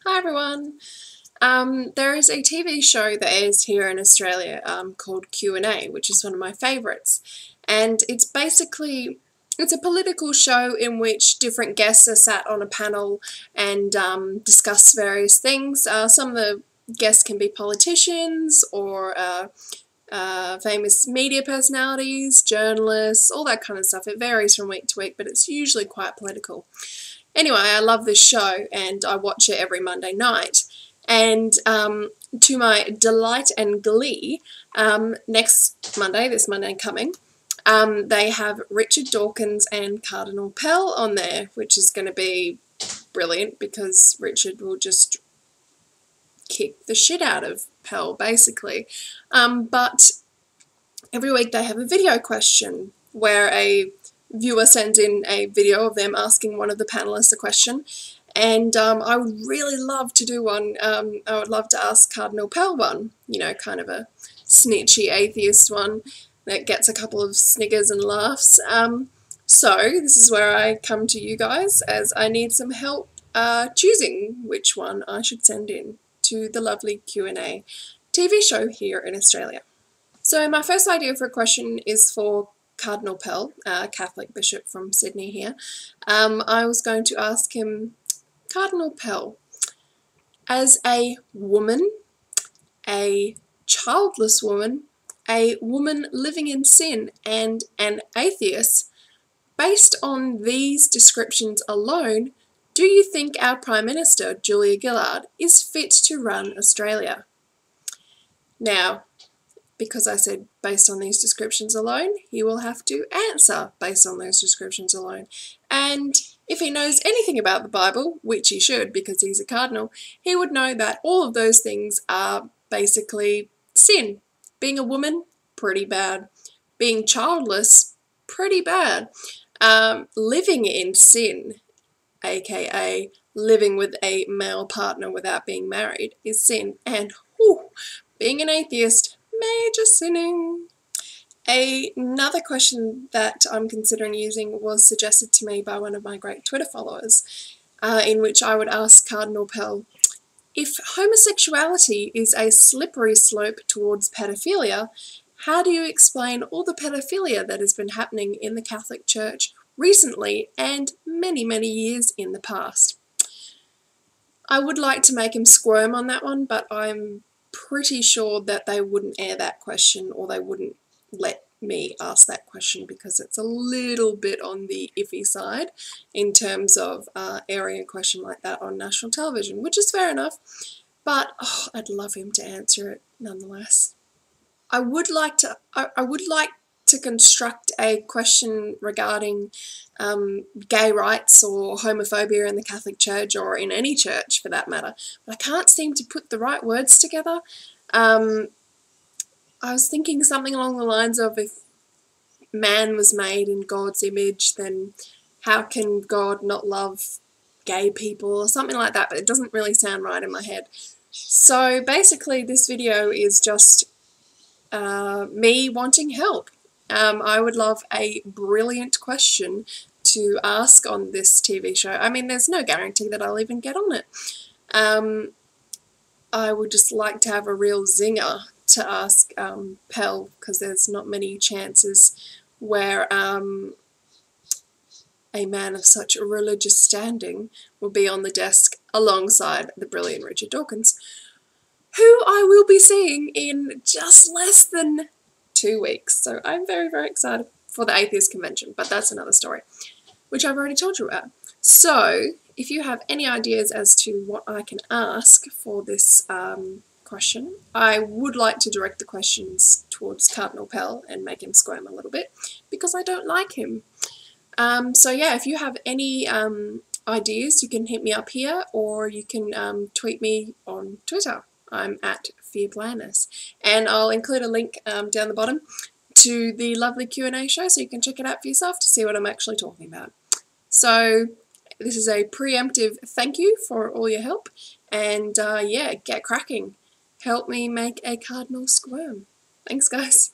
Hi everyone. There is a TV show that airs here in Australia called Q&A, which is one of my favourites. And it's a political show in which different guests are sat on a panel and discuss various things. Some of the guests can be politicians or famous media personalities, journalists, all that kind of stuff. It varies from week to week, but it's usually quite political. Anyway, I love this show and I watch it every Monday night. And to my delight and glee, next Monday, this Monday coming, they have Richard Dawkins and Cardinal Pell on there, which is going to be brilliant because Richard will just kick the shit out of Pell, basically. But every week they have a video question where a viewer sends in a video of them asking one of the panelists a question, and I would really love to do one. I would love to ask Cardinal Pell one, you know, kind of a snitchy atheist one that gets a couple of sniggers and laughs. So this is where I come to you guys, as I need some help choosing which one I should send in to the lovely Q&A TV show here in Australia. So my first idea for a question is for Cardinal Pell, Catholic bishop from Sydney here. I was going to ask him, Cardinal Pell, as a woman, a childless woman, a woman living in sin, and an atheist, based on these descriptions alone, do you think our Prime Minister, Julia Gillard, is fit to run Australia? Now, because I said based on these descriptions alone, he will have to answer based on those descriptions alone. And if he knows anything about the Bible, which he should because he's a cardinal, he would know that all of those things are basically sin. Being a woman, pretty bad. Being childless, pretty bad. Living in sin, aka living with a male partner without being married, is sin. And being an atheist, major sinning. Another question that I'm considering using was suggested to me by one of my great Twitter followers, in which I would ask Cardinal Pell, if homosexuality is a slippery slope towards pedophilia, how do you explain all the pedophilia that has been happening in the Catholic Church recently and many, many years in the past? I would like to make him squirm on that one, but I'm pretty sure that they wouldn't air that question, or they wouldn't let me ask that question, because it's a little bit on the iffy side in terms of airing a question like that on national television, which is fair enough, but I'd love him to answer it nonetheless. I would like to construct a question regarding gay rights or homophobia in the Catholic Church, or in any church for that matter, but I can't seem to put the right words together. I was thinking something along the lines of, if man was made in God's image, then how can God not love gay people, or something like that, but it doesn't really sound right in my head. So basically this video is just me wanting help. I would love a brilliant question to ask on this TV show. I mean, there's no guarantee that I'll even get on it. I would just like to have a real zinger to ask Pell, because there's not many chances where a man of such a religious standing will be on the desk alongside the brilliant Richard Dawkins, who I will be seeing in just less than 2 weeks. So I'm very, very excited for the Atheist Convention, but that's another story, which I've already told you about. So if you have any ideas as to what I can ask for this question, I would like to direct the questions towards Cardinal Pell and make him squirm a little bit, because I don't like him. So yeah, if you have any ideas, you can hit me up here, or you can tweet me on Twitter. I'm at FearPlanners, and I'll include a link down the bottom to the lovely Q&A show, so you can check it out for yourself to see what I'm actually talking about. So this is a preemptive thank you for all your help, and yeah, get cracking. Help me make a cardinal squirm. Thanks, guys.